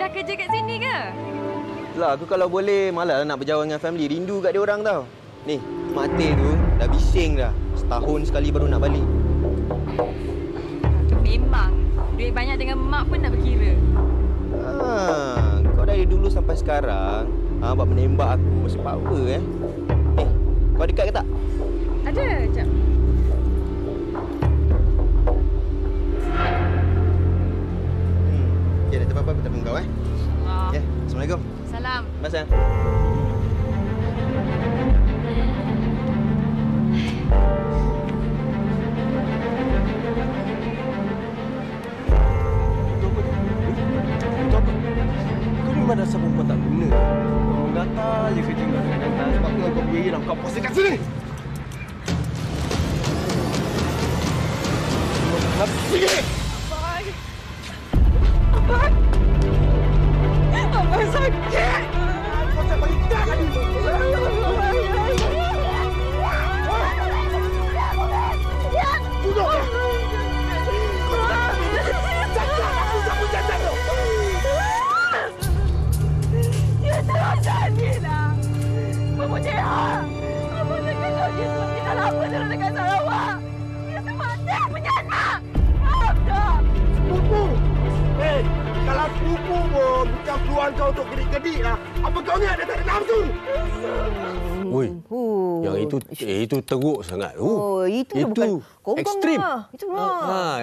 dah kerja kat sini ke? Itulah, aku kalau boleh malas nak berjauh dengan family. Rindu kat dia orang tau. Ni, Mak Teh tu dah bising dah. Setahun sekali baru nak balik. Memang. Duit banyak dengan mak pun nak berkira. Kau dari dulu sampai sekarang buat menembak aku sebab apa kau dekat ke tak? Ada, jap. Okay, dah apa-apa aku tunggu kau Allah. Ya, Assalamualaikum. Salam. Bye sayang. Memang dasar perempuan tak guna. Orang datang je kerja dengan datang. Sebab tu kau punya dalam kau puasa kat sini. Pergi! Abang! Abang sakit! Kau tak bagi tak tadi. Duduk! Cakap aku siapa jantan tu? Terus jadilah. Bapak Jeha. Abang dekat lagi sebab kita lama terus dekat Sarawak. Dia tu mati penyanak. Maaf dah. Sepupu! Hei, kalau sepupu pun bukan peluang kau untuk gedik-gedik lah. Apa kau ni ada tak ada nafsu? Oi. Yang itu teruk sangat. Itu bukan kongkong ekstrim. lah. Itu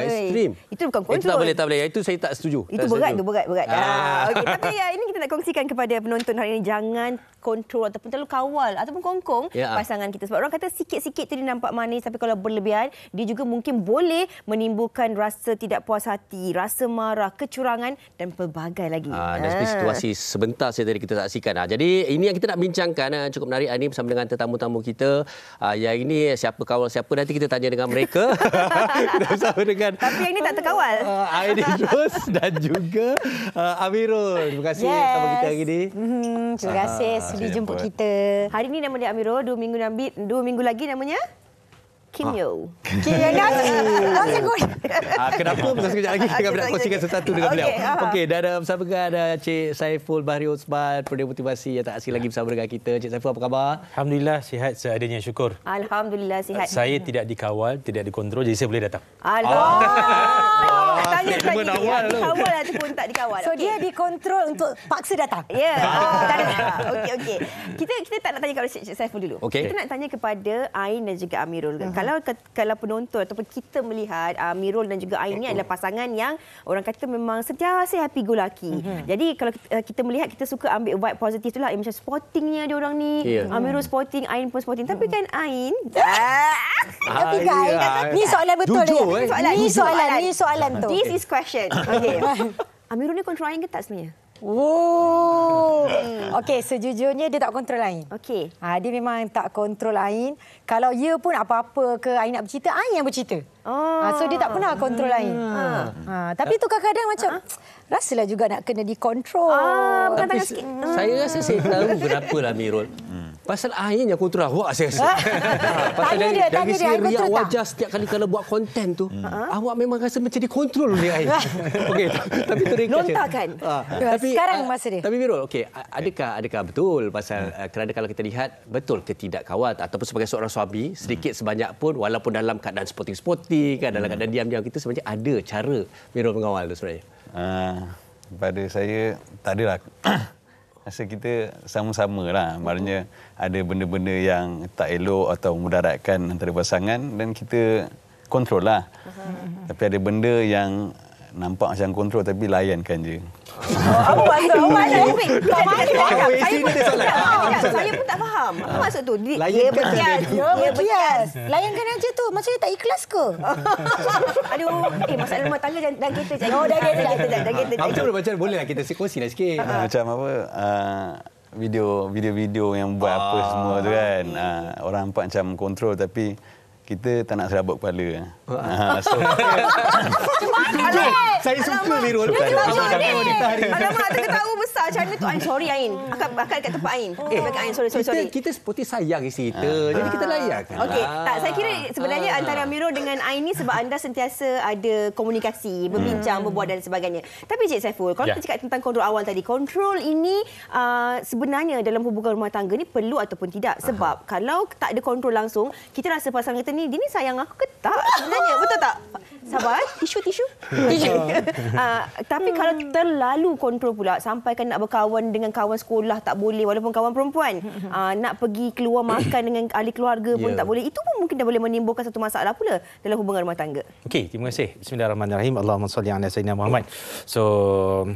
ekstrim. Itu bukan kontrol. Itu tak boleh. Itu saya tak setuju. Itu berat. Okey, tapi ini kita nak kongsikan kepada penonton hari ini, jangan kontrol ataupun terlalu kawal ataupun kongkong pasangan kita. Sebab orang kata sikit-sikit tu dia nampak manis, tapi kalau berlebihan dia juga mungkin boleh menimbulkan rasa tidak puas hati, rasa marah, kecurangan dan pelbagai lagi. Dan situasi sebentar saja tadi kita saksikan. Jadi ini yang kita nak bincangkan cukup menarik ini bersama dengan tetamu-tamu kita. Yang ini siapa kawal siapa, nanti kita tanya dengan mereka. Kita bersama dengan tapi yang ini tak terkawal. Aidil Ros dan juga Amirul. Terima kasih bersama kita hari ini. Terima kasih sudi jemput kita. Hari ini nama dia Amirul, 2 minggu lagi namanya Kim Yo. Kim Yo nak sebut. Kenapa? Pasal sekejap lagi kita nak kongsikan sesuatu dengan beliau. Okey, dan bersama dengan ada Cik Saiful Bahri Osman, Perdana Motivasi yang tak asing lagi bersama dengan kita. Cik Saiful, apa khabar? Alhamdulillah, sihat seadanya, syukur. Alhamdulillah, sihat. Saya tidak dikawal, tidak dikontrol, jadi saya boleh datang. Tanya lagi dikawal ataupun tak dikawal. So dia dikontrol untuk paksa datang. Ya. Okey. Kita tak nak tanya kepada Cik Saiful dulu. Kita nak tanya kepada Ain dan juga Amirul. Kalau penonton ataupun kita melihat Amirul dan juga Ain ni adalah pasangan yang orang kata memang sentiasa happy go lucky. Jadi kalau kita melihat, kita suka ambil vibe positif tu lah. Macam sportingnya dia orang ni. Amirul sporting, Ain pun sporting. Tapi kan Ain tapi guys, ni soalan betul dia. Ni soalan tu. This is question. Okey. Amirul ni kontrol Ain ke tak sebenarnya? Okey, sejujurnya dia tak kontrol Ain. Okey. Dia memang tak kontrol Ain. Kalau ia pun apa-apa ke Ain nak bercerita, Ain yang bercerita. So dia tak pernah kontrol Ain. Tapi tu kadang-kadang macam rasalah juga nak kena dikontrol. Tapi saya rasa saya tahu kenapalah Amirul. Pasal Ain yang kontrol awak, saya rasa. Pasal dari segi riak wajah setiap kali kalau buat konten tu, awak memang rasa macam dikontrol oleh Ain. Okey, tapi tu lontarkan. Tapi sekarang masa dia. Tapi Amirul, okey, adakah betul pasal kerana kalau kita lihat betul ke tidak kawal ataupun sebagai seorang suami, sedikit sebanyak pun walaupun dalam keadaan sporting kan, dalam keadaan diam-diam, kita sebenarnya ada cara Amirul mengawal tu sebenarnya. Pada saya tak adalah. Rasa kita sama-sama lah. Maknanya ada benda-benda yang tak elok atau mudaratkan antara pasangan dan kita kontrol lah. Tapi ada benda yang nampak macam kontrol tapi layankan je. Apa maksud? Saya pun tak faham. Apa maksud tu? Dia berkias. Layankan aja tu. Macam dia tak ikhlas ke? Aduh, masalah rumah tangga dan kita je. Macam bolehlah kita kongsilah sikit. Macam apa? Video-video yang buat apa semua tu kan. Orang nampak macam kontrol tapi kita tak nak serabut kepala. So, Saya suka Mirul. Alamak, terketawa besar macam mana tu. Ain, sorry Ain. Akak dekat tempat Ain. Ain, sorry. Kita seperti sayang isi kita. Jadi kita layankan. Okey, tak, saya kira sebenarnya antara Amirul dengan Ain ni sebab anda sentiasa ada komunikasi, berbincang, berbual dan sebagainya. Tapi Cik Saiful, kalau kita cakap tentang kontrol awal tadi, kontrol ini sebenarnya dalam hubungan rumah tangga ni perlu ataupun tidak? Sebab kalau tak ada kontrol langsung, kita rasa pasangan kita ni, dia ni sayang aku ke tak sebenarnya? Betul tak? Sabar, tisu. Tapi kalau terlalu kontrol pula, sampai kan nak berkawan dengan kawan sekolah tak boleh, walaupun kawan perempuan. Nak pergi keluar makan dengan ahli keluarga pun tak boleh. Itu pun mungkin dah boleh menimbulkan satu masalah pula dalam hubungan rumah tangga. Okey, terima kasih. Bismillahirrahmanirrahim. Allahumma salli ala sayyidina Muhammad. So,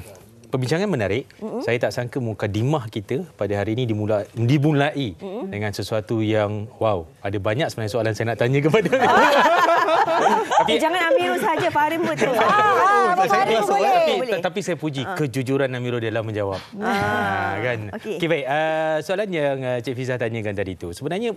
perbincangan menarik. Saya tak sangka mukadimah kita pada hari ini dimulai dengan sesuatu yang wow. Ada banyak sebenarnya soalan saya nak tanya kepada Tapi jangan Amirul saja, Farim betul. Farim boleh. Tapi saya puji kejujuran Amirul dalam menjawab. Kan. Okey, baik. Soalan yang Cik Fiza tanyakan tadi tu. Sebenarnya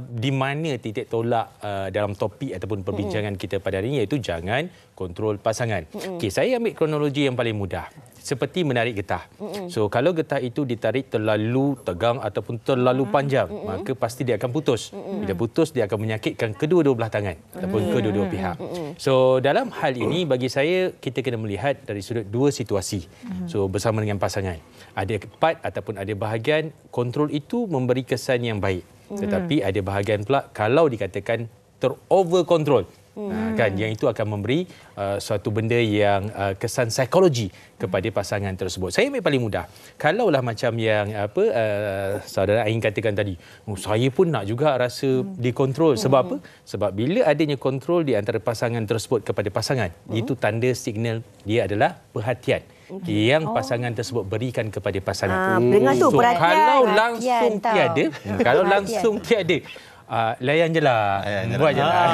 di mana titik tolak dalam topik ataupun perbincangan kita pada hari ini, iaitu jangan kontrol pasangan. Okey, saya ambil kronologi yang paling mudah. Seperti menarik getah. So, kalau getah itu ditarik terlalu tegang ataupun terlalu panjang, maka pasti dia akan putus. Bila putus, dia akan menyakitkan kedua-dua belah tangan ataupun kedua-dua pihak. So, dalam hal ini, bagi saya, kita kena melihat dari sudut dua situasi. So, bersama dengan pasangan. Ada part ataupun ada bahagian kontrol itu memberi kesan yang baik. Tetapi ada bahagian pula, kalau dikatakan ter-over control, kan, yang itu akan memberi suatu benda yang kesan psikologi kepada pasangan tersebut. Saya ambil paling mudah. Kalaulah macam yang saudara Ain katakan tadi, saya pun nak juga rasa dikontrol. Sebab apa? Sebab bila adanya kontrol di antara pasangan tersebut kepada pasangan, itu tanda signal dia adalah perhatian yang pasangan tersebut berikan kepada pasangan. Dengar tu, perhatian. Kalau langsung tiada, layan je lah. Buat je lah.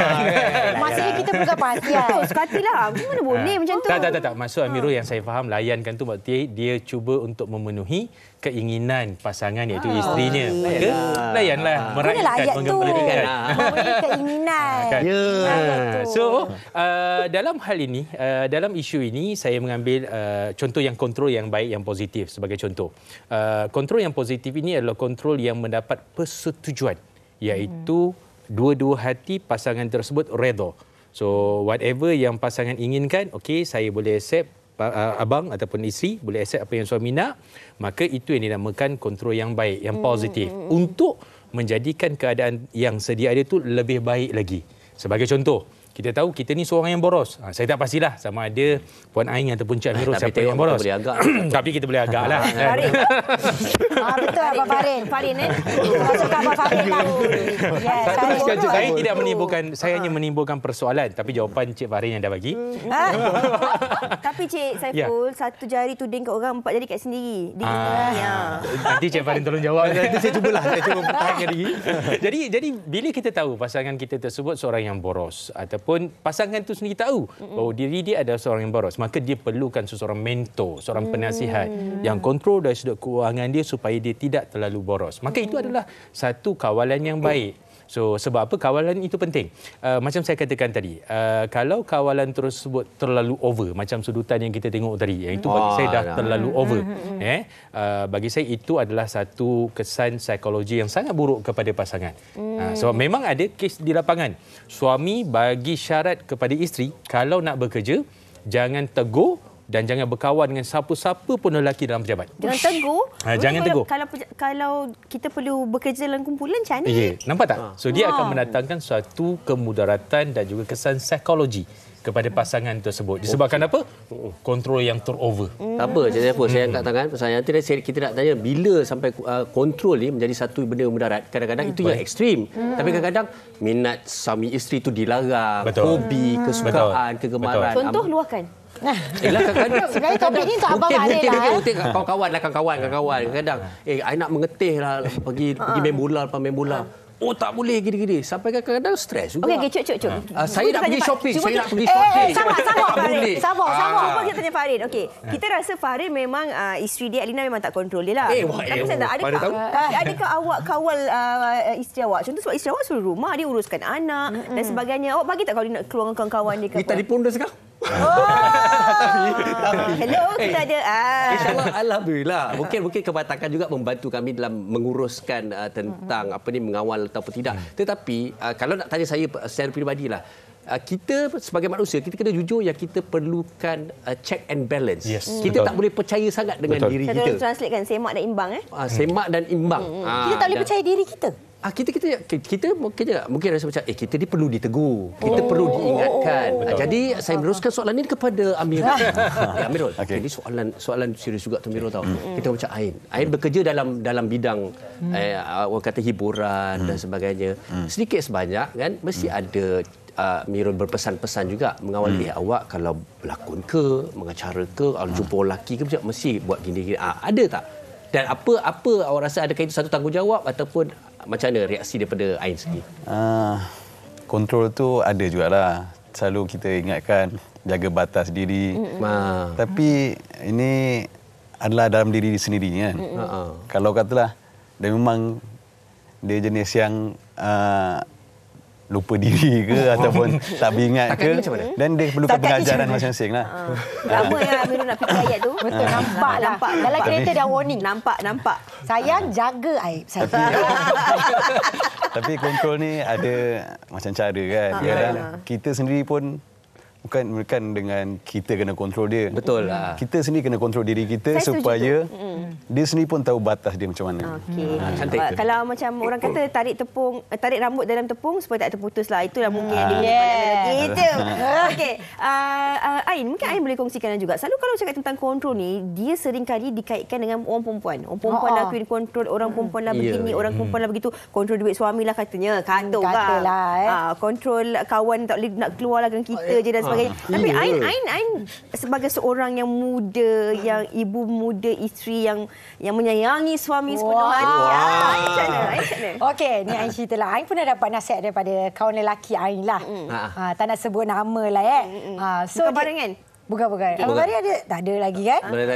Maksudnya kita perlukan perhatian. Sekatilah. Macam mana boleh macam tu? Tak. Maksud Amirul yang saya faham, layankan tu berarti dia cuba untuk memenuhi keinginan pasangan, iaitu isterinya. Maka layanlah. Meraihkan, menggembirakan. Memenuhi keinginan. So, dalam hal ini, dalam isu ini, saya mengambil contoh yang kontrol yang baik, yang positif sebagai contoh. Kontrol yang positif ini adalah kontrol yang mendapat persetujuan, iaitu dua-dua hati pasangan tersebut redha. So, whatever yang pasangan inginkan, okey, saya boleh accept, abang ataupun isteri boleh accept apa yang suami nak, maka itu yang dinamakan kontrol yang baik, yang positif, untuk menjadikan keadaan yang sedia ada itu lebih baik lagi. Sebagai contoh, kita tahu kita ni seorang yang boros. Saya tak pastilah sama ada Puan Ain ataupun Cik Amirul siapa yang boros. Tapi kita boleh agaklah. Farin. Betul Abang Farin. Farin Masuk Abang Farin lah. Saya tidak menimbulkan, saya hanya menimbulkan persoalan, tapi jawapan Cik Farin yang dah bagi. Tapi Cik Saiful, satu jari tuding kat orang, empat jari kat sendiri. Nanti Cik Farin tolong jawab. Nanti saya cubalah. Saya cuba pertahankan diri. Jadi bila kita tahu pasangan kita tersebut seorang yang boros, ataupun pasangan itu sendiri tahu bahawa diri dia adalah seorang yang boros, maka dia perlukan seseorang mentor, seorang penasihat yang kontrol dari sudut keuangan dia supaya dia tidak terlalu boros. Maka itu adalah satu kawalan yang baik. So, sebab apa kawalan itu penting? Macam saya katakan tadi, kalau kawalan tersebut terlalu over, macam sudutan yang kita tengok tadi, yang itu bagi saya dah terlalu over. Bagi saya itu adalah satu kesan psikologi yang sangat buruk kepada pasangan. Sebab memang ada kes di lapangan. Suami bagi syarat kepada isteri, kalau nak bekerja, jangan tegur dan jangan berkawan dengan siapa-siapa pun lelaki dalam pejabat. Jangan tegur. Jangan tegur. Kalau kita perlu bekerja dalam kumpulan, macam mana? Nampak tak? So, dia akan mendatangkan suatu kemudaratan dan juga kesan psikologi kepada pasangan tersebut. Disebabkan apa? Kontrol yang terover. Tak apa, saya angkat tangan. Pasal kita nak tanya, bila sampai kontrol ni menjadi satu benda mudarat. Kadang-kadang itu yang ekstrim. Tapi kadang-kadang minat suami isteri itu dilarang. Hobi, kesukaan, kegemaran. Contoh luahkan. Sebenarnya topik ni untuk Abang Farin lah. Kawan-kawan. Kadang-kadang, I nak mengetih lah, pergi main bola, lepas main bola. oh tak boleh gini-gini. Sampai kadang-kadang stres juga. Okey, cuk. Saya nak pergi shopping. Sabar. Cuba kita tanya Farid. Okey, kita rasa Farid memang isteri dia Alina memang tak kontrol dia lah. Tapi saya tak adakah awak kawal isteri awak? Contoh sebab isteri awak suruh rumah, dia uruskan anak dan sebagainya. Awak bagi tak kalau dia nak keluar dengan kawan-kawan dia? Kita telefon dah sekarang. Hello, kita ada. InsyaAllah, alhamdulillah. Mungkin kebatakan juga membantu kami dalam menguruskan tentang mengawal ataupun tidak. Tetapi kalau nak tanya saya secara peribadilah, kita sebagai manusia, kita kena jujur yang kita perlukan check and balance. Yes, kita tak boleh percaya sangat dengan diri kita. Saya translatekan semak dan imbang. Semak dan imbang. Kita tak boleh percaya diri kita. Kita mungkin rasa macam kita ni perlu ditegur, kita perlu diingatkan. Jadi saya meneruskan soalan ini kepada Amirul. Amirul, ini soalan serius juga tu Amirul tahu. Kita macam Ain bekerja dalam bidang orang kata hiburan dan sebagainya. Sedikit sebanyak kan mesti ada Amirul berpesan-pesan juga mengawal awak kalau berlakon ke, mengacara ke, kalau jumpa lelaki ke mesti buat gini. Ada tak? Dan apa awak rasa adakah itu satu tanggungjawab ataupun macam mana reaksi daripada Ain sendiri? Kontrol tu ada jugalah. Selalu kita ingatkan jaga batas diri. Tapi ini adalah dalam diri sendiri kan. Kalau katalah dia memang dia jenis yang lupa diri ke ataupun tak beringat ke, dan dia perlukan pengajaran masing-masing lah. Lama yang Amirul nak fikir ayat tu. Betul, nampak. Dalam kereta dah warning. Nampak. Sayang, jaga aib saya. Tapi kontrol ni ada macam cara kan. Kita sendiri pun bukan dengan kita kena kontrol dia. Betul lah. Kita sendiri kena kontrol diri kita supaya dia sendiri pun tahu batas dia macam mana. Cantik. Kalau macam orang kata tarik rambut dalam tepung supaya tak terputus lah. Itulah mungkin yang dia gitu. Okey. Ain, mungkin Ain boleh kongsikan juga. Selalu kalau cakap tentang kontrol ni, dia seringkali dikaitkan dengan orang perempuan. Orang perempuan lah queen control, orang perempuan lah begini, orang perempuan lah begitu. Kontrol duit suami lah katanya. Katalah. Kontrol kawan tak boleh nak keluar lah dengan kita je dan sebagainya. Tapi Ain sebagai seorang yang muda, yang ibu muda, isteri yang menyayangi suami sepenuh hati. Macam mana? Okey, ni Ain ceritalah. Ain pernah dapat nasihat daripada kawan lelaki Ain lah. Tak nak sebut nama lah Bukan barengan? Bukan. Abang Bari ada? Tak ada lagi kan? Boleh.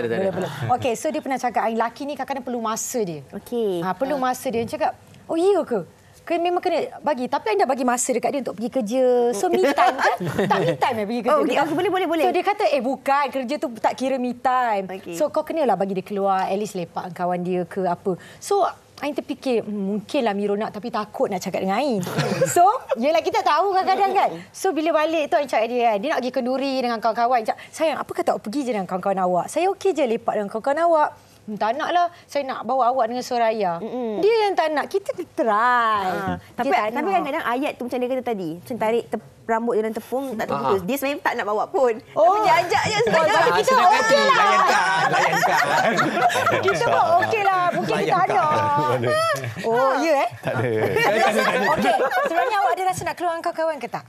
Okey, so dia pernah cakap Ain lelaki ni kadang-kadang perlu masa dia. Okey. Perlu masa dia. Dia cakap, oh iya ke? Memang kena bagi. Tapi Ain dah bagi masa dekat dia untuk pergi kerja. So me time kan? Tak me time pergi kerja. Boleh. So dia kata, bukan. Kerja tu tak kira me time. So kau kenalah bagi dia keluar. At least lepak kawan dia ke apa. So Ain terfikir, mungkinlah Miro nak tapi takut nak cakap dengan Ain. So, yelah kita tahu kadang-kadang kan. So bila balik tu Ain cakap dia nak pergi kenduri dengan kawan-kawan. Cakap, sayang apa kata awak pergi je dengan kawan-kawan awak. Saya okey je lepak dengan kawan-kawan awak. Tak naklah, saya nak bawa awak dengan Soraya. Dia yang tak nak, kita try. Tapi kadang-kadang ayat tu macam dia kata tadi, macam tarik rambut dalam tepung tak terputus. Dia sebenarnya tak nak bawa pun. Tapi dia ajak je sebenarnya. Kita okey lah. Layankan. Kita pun okey lah. Mungkin kita ada. Oh, ya Tak ada. Okey, sebenarnya awak ada rasa nak keluar dengan kawan-kawan ke tak?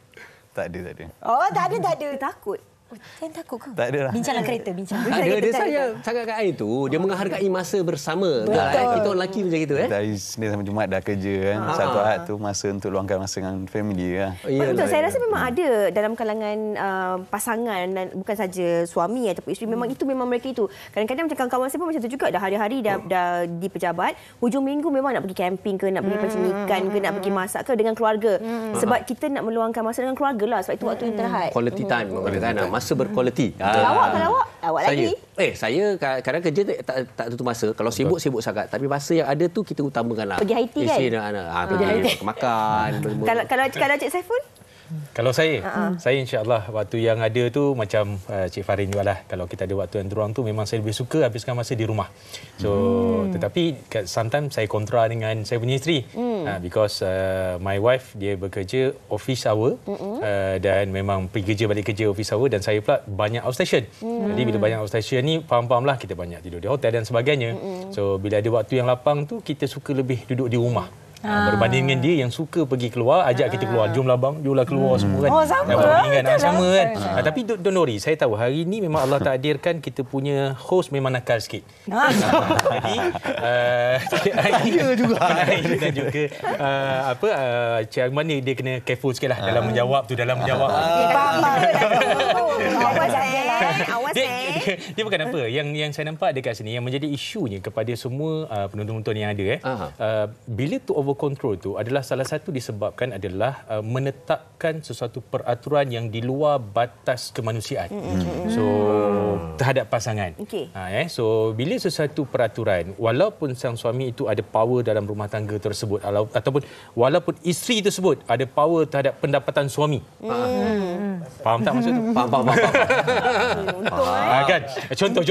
Tak ada. Oh, tak ada. Takut. Saya takut ke? Tak ada lah. Bincang dalam kereta, Dia sayang sangat kat Ain tu. Dia menghargai masa bersama. Betul. Kita orang lelaki macam gitu. Dari Senin sampai Jumaat dah kerja kan. Satu Ahad tu masa untuk luangkan masa dengan family lah. Betul. Saya rasa memang ada dalam kalangan pasangan dan bukan saja suami ataupun isteri. Memang itu memang mereka itu. Kadang-kadang macam kawan-kawan saya pun macam tu juga. Dah hari-hari dah di pejabat. Hujung minggu memang nak pergi camping ke, nak pergi pancing ikan ke, nak pergi masak ke dengan keluarga. Sebab kita nak meluangkan masa dengan keluarga lah. Sebab itu waktu yang terhad. Quality time. Masa berkualiti. Kalau awak lagi? Saya kadang kerja tak tentu masa. Kalau sibuk sangat. Tapi masa yang ada tu kita utamakanlah. Pergi Haiti kan? Pergi makan. Kalau Cik Saiful? Kalau saya insya-Allah waktu yang ada tu macam Cik Farin jugalah. Kalau kita ada waktu yang terluang tu memang saya lebih suka habiskan masa di rumah. So tetapi sometimes saya kontra dengan saya punya isteri. Because my wife dia bekerja office hour dan memang pergi kerja balik kerja office hour, dan saya pula banyak outstation. Jadi bila banyak outstation ni faham-fahamlah kita banyak tidur di hotel dan sebagainya. So bila ada waktu yang lapang tu kita suka lebih duduk di rumah. Berbanding dengan dia yang suka pergi keluar, ajak kita keluar. Jomlah bang, jomlah keluar semua kan. Oh, sama. Sama kan. Tapi don't worry, saya tahu hari ini memang Allah takdirkan kita punya host memang nakal sikit. Jadi Ain juga. Dan juga cara mana dia kena careful sikit lah dalam menjawab tu, dalam menjawab. Awas Dia bukan apa. Yang saya nampak dekat sini yang menjadi isunya kepada semua penonton-penonton yang ada bila to over control tu adalah salah satu disebabkan adalah menetapkan sesuatu peraturan yang di luar batas kemanusiaan. So terhadap pasangan. So bila sesuatu peraturan walaupun sang suami itu ada power dalam rumah tangga tersebut ataupun walaupun isteri tersebut ada power terhadap pendapatan suami. Faham tak maksud tu? Faham. Kan? Contoh.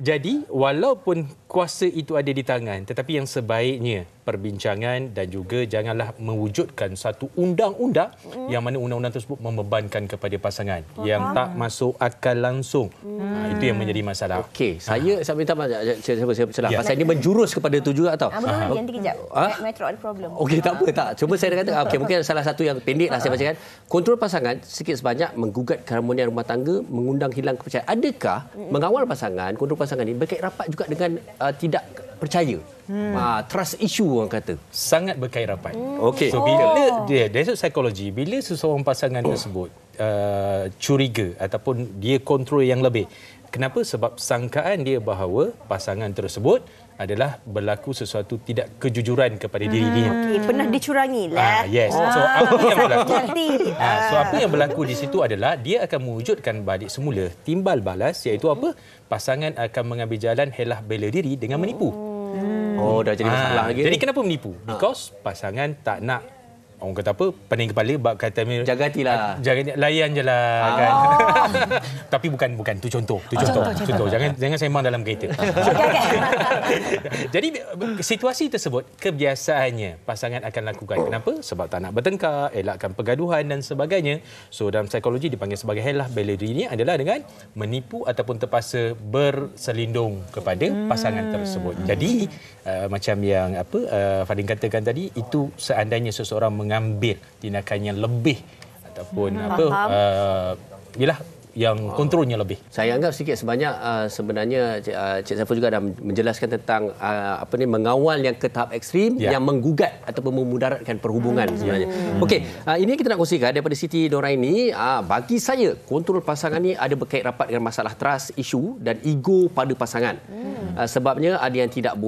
Jadi walaupun kuasa itu ada di tangan, tetapi yang sebaiknya perbincangan dan juga janganlah mewujudkan satu undang-undang yang mana undang-undang tersebut membebankan kepada pasangan yang tak masuk akal langsung. Itu yang menjadi masalah. Okey, saya minta maaf saya pasal ini menjurus kepada tu juga tau. Nanti kejap. Metro ada problem. Okey, tak apa tak. Cuma saya kata mungkin salah satu yang pendek lah saya bacakan. Kontrol pasangan sikit sebanyak menggugat keharmonian rumah tangga, mengundang hilang kepercayaan. Adakah mengawal pasangan, kontrol pasangan ini berkait rapat juga dengan tidak percaya? Trust issue orang kata. Sangat berkait rapat. Okey. So bila dari psikologi, bila seseorang pasangan tersebut curiga ataupun dia kontrol yang lebih. Kenapa? Sebab sangkaan dia bahawa pasangan tersebut adalah berlaku sesuatu tidak kejujuran kepada diri dia. Pernah dicurangi lah. Yes. So apa yang berlaku? Apa yang berlaku di situ adalah dia akan mewujudkan balik semula timbal balas, iaitu apa? Pasangan akan mengambil jalan helah bela diri dengan menipu. Dah jadi masalah lagi. Jadi kenapa menipu? Because pasangan tak nak, orang kata apa, pening kepala, bab kata jaga hatilah. Layan je lah kan. Tapi bukan tu contoh. Jangan sembang dalam kereta. Jadi situasi tersebut kebiasaannya pasangan akan lakukan. Kenapa? Sebab tak nak bertengkar, elakkan pergaduhan dan sebagainya. So dalam psikologi dipanggil sebagai helah bela diri, ini adalah dengan menipu ataupun terpaksa berselindung kepada pasangan tersebut. Jadi macam yang Fadin katakan tadi, itu seandainya seseorang mengambil tindakan yang lebih ataupun ialah yang kontrolnya lebih. Saya anggap sikit sebanyak sebenarnya Cik Saiful juga dah menjelaskan tentang mengawal yang ke tahap ekstrim yang menggugat ataupun memudaratkan perhubungan sebenarnya. Okey, ini kita nak kongsikan daripada Siti Noraini. Bagi saya kontrol pasangan ni ada berkait rapat dengan masalah trust issue dan ego pada pasangan. Sebabnya ada yang tidak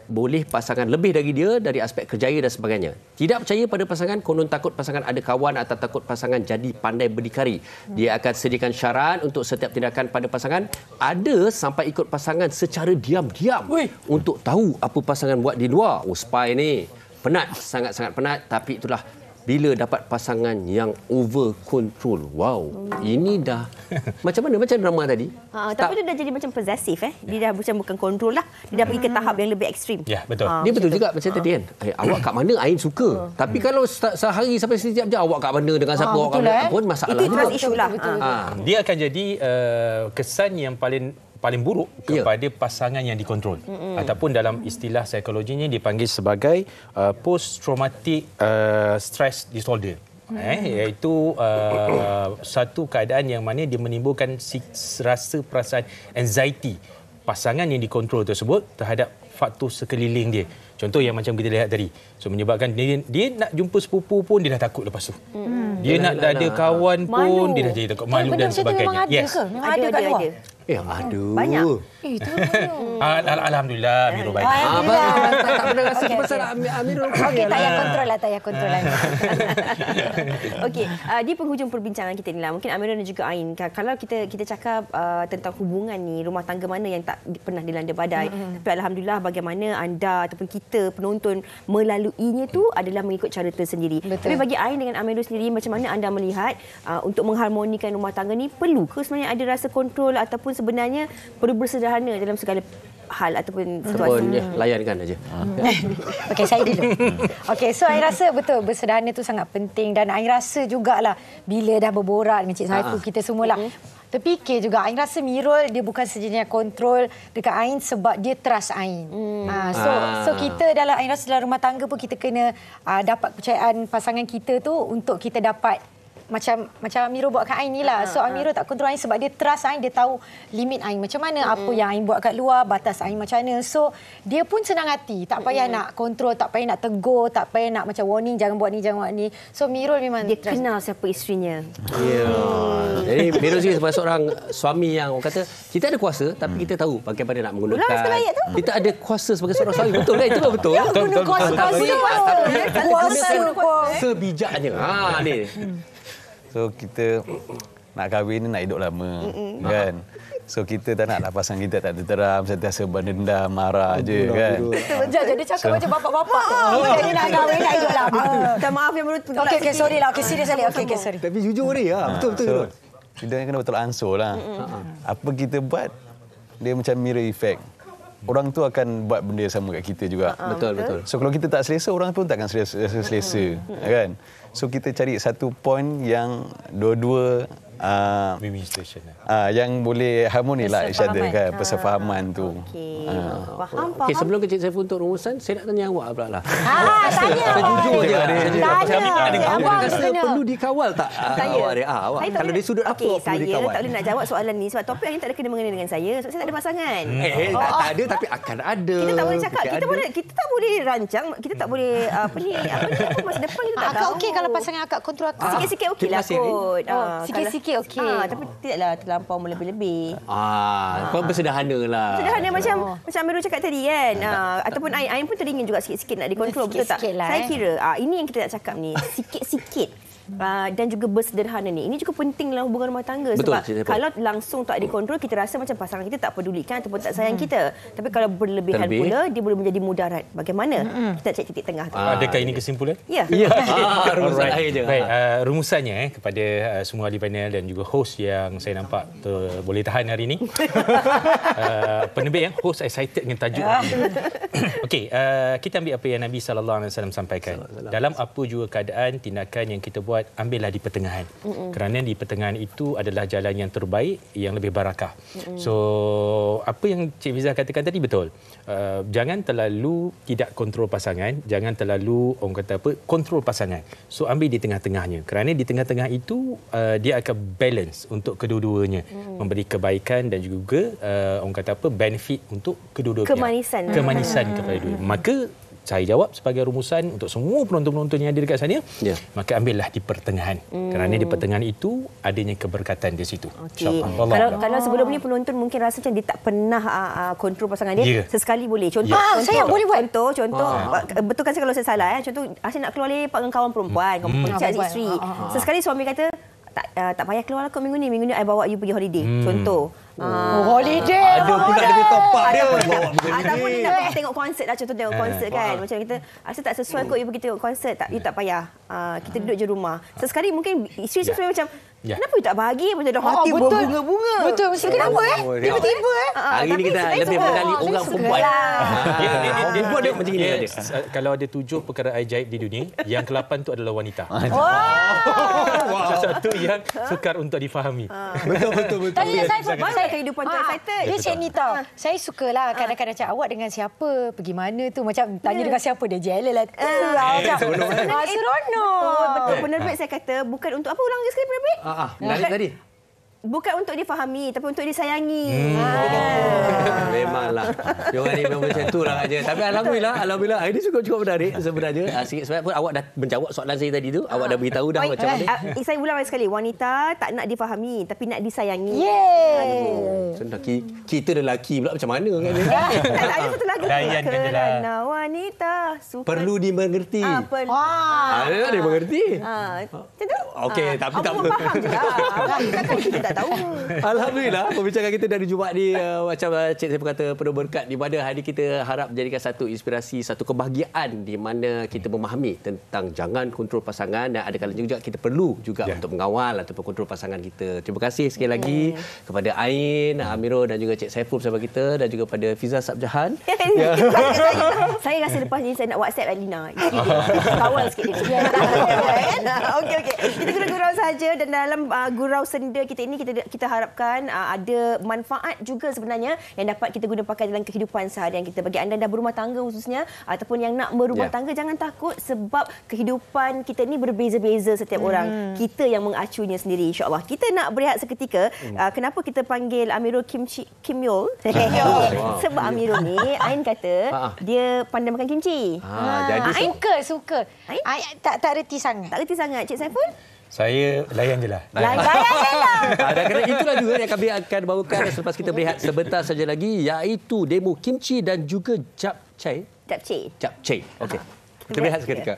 boleh pasangan lebih dari dia dari aspek kerjaya dan sebagainya. Tidak percaya pada pasangan, konon takut pasangan ada kawan atau takut pasangan jadi pandai berdikari. Dia akan sediakan syarat untuk setiap tindakan pada pasangan. Ada sampai ikut pasangan secara diam-diam untuk tahu apa pasangan buat di luar. Spy ni. Penat, sangat-sangat penat. Tapi itulah bila dapat pasangan yang over control. Wow, ini dah macam mana? Macam drama tadi. Tapi dia dah jadi macam possessive. Dia dah bukan kontrol lah. Dia dah pergi ke tahap yang lebih ekstrim. Ya, betul. Dia betul juga macam tadi kan. Awak kat mana Ain suka. Tapi kalau sehari sampai setiap jam awak kat mana dengan siapa awak kat mana pun masalah itu juga. trust issue lah. Dia akan jadi kesan yang paling buruk kepada pasangan yang dikontrol. Ataupun dalam istilah psikologinya dipanggil sebagai post traumatic stress disorder. Iaitu satu keadaan yang mana dia menimbulkan rasa perasaan anxiety pasangan yang dikontrol tersebut terhadap faktor sekeliling dia. Contoh yang macam kita lihat tadi. So menyebabkan dia nak jumpa sepupu pun dia dah takut lepas tu. Dia nak ada kawan pun dia dah jadi takut, malu dan sebagainya. Memang ada kat luar. Aduh. Banyak. Alhamdulillah Amirul baik. Tak pernah rasa pasal Amirul. Okey, tak payah kontrol lah, Okey, di penghujung perbincangan kita ni lah, mungkin Amirul dan juga Ain, kalau kita cakap tentang hubungan ni, rumah tangga mana yang tak pernah dilanda badai. Tapi alhamdulillah bagaimana anda ataupun kita penonton melaluinya tu adalah mengikut cara tersendiri. Tapi bagi Ain dengan Amirul sendiri, macam mana anda melihat untuk mengharmonikan rumah tangga ni, perlu ke sebenarnya ada rasa kontrol ataupun sebenarnya perlu bersederhana dalam segala hal ataupun situasi? Layankan aja. Okey, saya dulu. Okey, so Ain rasa betul bersederhana tu sangat penting dan Ain rasa jugalah bila dah berborak dengan Cik Saiful kita semualah terfikir juga. Ain rasa Mirul dia bukan sejenis kontrol dekat Ain sebab dia trust Ain. So kita dalam Ain rasa dalam rumah tangga pun kita kena dapat kepercayaan pasangan kita tu untuk kita dapat macam Amirul buat kat Ain ni lah. So Amirul tak kontrol Ain sebab dia trust Ain, dia tahu limit Ain macam mana, apa yang Ain buat kat luar, batas Ain macam mana. So dia pun senang hati, tak payah nak kontrol, tak payah nak tegur, tak payah nak macam warning jangan buat ni, jangan buat ni. So Mirul memang dia trust. Kenal siapa isterinya. Jadi Mirul juga sebagai seorang suami yang orang kata kita ada kuasa tapi kita tahu bagaimana nak menggunakan. Kita ada kuasa sebagai seorang suami, betul kan? Itu betul. Ya, guna kuasa. Sebijaknya. Ni. So kita nak kahwin ni nak hidup lama, kan? So kita tak naklah pasangan kita tak terteram, sentiasa berdendam, marah je, kan? Jadi cakap macam bapak-bapak. Dia nak kahwin nak hidup lama. Minta maaf yang baru tu. Okey, sorry lah. Okey, serius sekali. Okey, sorry. Tapi jujur ni, betul-betul. Kita kena betul ansur lah. Apa kita buat, dia macam mirror effect. Orang tu akan buat benda sama kat kita juga. Betul. So kalau kita tak selesa, orang pun takkan selesa, kan? So kita cari satu point yang dua-dua yang boleh harmoni lah each other, kan? Persefahaman tu. Faham. Okey, sebelum Cik Saiful untuk rumusan, saya nak tanya awak pula lah. Tanya. Jujur je. Awak rasa perlu dikawal tak? Awak kalau dari sudut apa perlu dikawal? Saya tak boleh nak jawab soalan ni sebab topik yang tak ada kena mengena dengan saya. Sebab saya tak ada pasangan. Tak ada tapi akan ada. Kita tak boleh cakap. Kita tak boleh rancang. Kita tak boleh apa masa depan kita tak tahu. Okey kalau pasangan akak kontrol akak. Sikit-sikit okeylah kot. Sikit-sikit okey. Tapi tidaklah terlampau melebih-lebih. Kau bersederhana lah. Sederhana macam Amirul cakap tadi kan. Ataupun Ain pun teringin juga sikit-sikit nak dikontrol, betul tak? Saya kira ini yang kita nak cakap ni, sikit-sikit. Dan juga bersederhana ni. Ini juga penting dalam hubungan rumah tangga. Betul, sebab kalau langsung tak dikontrol, kita rasa macam pasangan kita tak pedulikan ataupun tak sayang kita. Tapi kalau berlebihan pula, dia boleh menjadi mudarat. Bagaimana? Kita cek titik tengah tu. Adakah ini kesimpulan? Ya. Rumusan akhir je. Baik, rumusannya kepada semua ahli panel dan juga host yang saya nampak boleh tahan hari ini. Penerbit yang host excited dengan tajuk. Okey, kita ambil apa yang Nabi SAW sampaikan. Dalam apa juga keadaan, tindakan yang kita buat, ambillah di pertengahan. Kerana di pertengahan itu adalah jalan yang terbaik, yang lebih barakah. So, apa yang Cik Fiza katakan tadi betul. Jangan terlalu tidak kontrol pasangan, jangan terlalu kontrol pasangan. So, ambil di tengah-tengahnya. Kerana di tengah-tengah itu dia akan balance untuk kedua-duanya, memberi kebaikan dan juga benefit untuk kedua-dua pihak. Kemanisan kepada dua. Maka saya jawab sebagai rumusan untuk semua penonton-penonton yang ada dekat sana, maka ambillah di pertengahan. Kerana di pertengahan itu adanya keberkatan di situ. Kalau sebelum ni penonton mungkin rasa macam dia tak pernah kontrol pasangan dia, sesekali boleh. Contoh, saya boleh buat. Contoh, betulkan saya kalau saya salah. Contoh, Asyik nak keluar lepak dengan kawan perempuan, cari isteri. Sesekali suami kata, tak payah keluar lah kau minggu ni I bawa you pergi holiday. Contoh. Holiday. Ada pula dia top up dia. Ataupun dia nak pergi tengok konsert lah. Contoh tengok konsert kan. Macam kita rasa tak sesuai kot you pergi tengok konsert. You tak payah. Kita duduk je rumah. Sesekali mungkin isteri macam, kenapa you tak bahagi? Macam dah hati berbunga-bunga. Betul. Mesti kenapa tiba-tiba Hari ni kita lebih mengenali orang perempuan. Perempuan dia macam ni ada. Kalau ada 7 perkara ajaib di dunia, yang ke-8 tu adalah wanita. Satu yang sukar untuk difahami. Betul. Tanya saya kehidupan tu excited. Dia macam ni tau. Saya sukalah kadang-kadang cakap awak dengan siapa, pergi mana tu, macam tanya dengan siapa, dia jealous lah. Seronok. Betul. Penerbit saya kata bukan untuk apa ulang sekali penerbit? Menarik tadi. Bukan untuk difahami, tapi untuk disayangi. Memanglah. Diorang ni memang macam tu lah aja. Tapi alhamdulillah ini cukup menarik sebenarnya. Sikit sebab pun awak dah menjawab soalan saya tadi tu. Awak dah beritahu dah macam mana. Saya ulang lagi sekali. Wanita tak nak difahami, tapi nak disayangi. Senang. Kita lelaki pula macam mana kan? Ada satu lagu. Kerana wanita perlu dimengerti. Ada dimengerti. Macam tu? Okey, tapi tak apa. Faham je lah. Kita tak tahu. Alhamdulillah, perbincangan kita dari Jumaat ni macam Cik Saiful kata penuh berkat, di mana hari kita harap menjadikan satu inspirasi, satu kebahagiaan di mana kita memahami tentang jangan kontrol pasangan dan ada kalanya juga kita perlu juga untuk mengawal ataupun kontrol pasangan kita. Terima kasih sekali lagi kepada Ain, Amirul dan juga Cik Saiful bersama kita dan juga pada Fiza Sabjahan. Saya rasa lepas ni saya nak WhatsApp Alina. Kawal sikit dia. Okey. Kita gurau-gurau saja dan dalam gurau senda kita ini kita harapkan ada manfaat juga sebenarnya yang dapat kita guna pakai dalam kehidupan seharian kita. Bagi anda yang dah berumah tangga khususnya ataupun yang nak berumah tangga, jangan takut sebab kehidupan kita ni berbeza-beza setiap orang. Kita yang mengacunya sendiri, insya-Allah. Kita nak berehat seketika. Kenapa kita panggil Amirul Kim Yul? Sebab Amirul ni Ain kata dia pandai makan kimchi. Jadi Ain suka. Ain tak reti sangat. Tak reti sangat, Cik Saiful? Saya layan je lah. Layan je lah. Dan kerana itulah juga yang kami akan bawakan selepas kita berehat sebentar saja lagi, iaitu demo kimchi dan juga japchae. Japchae. Okey. Kita berehat seketika.